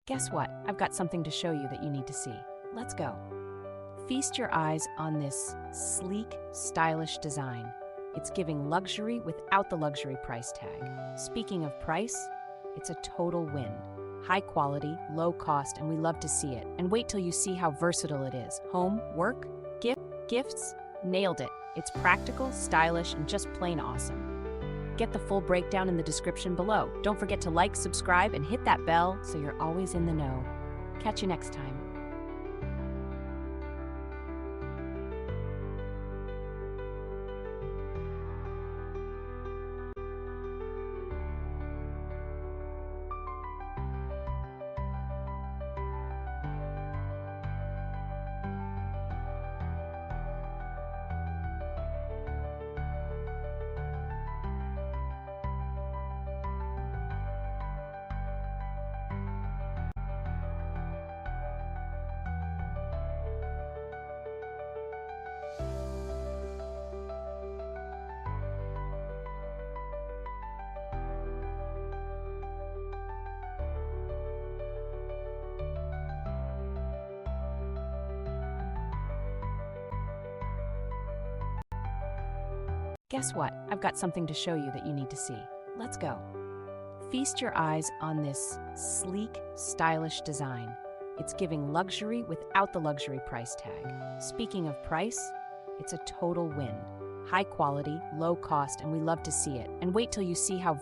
Guess what? I've got something to show you that you need to see. Let's go. Feast your eyes on this sleek, stylish design. It's giving luxury without the luxury price tag. Speaking of price, it's a total win. High quality, low cost, and we love to see it. And wait till you see how versatile it is. Home, work, gifts, nailed it. It's practical, stylish, and just plain awesome. Get the full breakdown in the description below. Don't forget to like, subscribe, and hit that bell so you're always in the know. Catch you next time. Guess what? I've got something to show you that you need to see. Let's go. Feast your eyes on this sleek, stylish design. It's giving luxury without the luxury price tag. Speaking of price, it's a total win. High quality, low cost, and we love to see it. And wait till you see how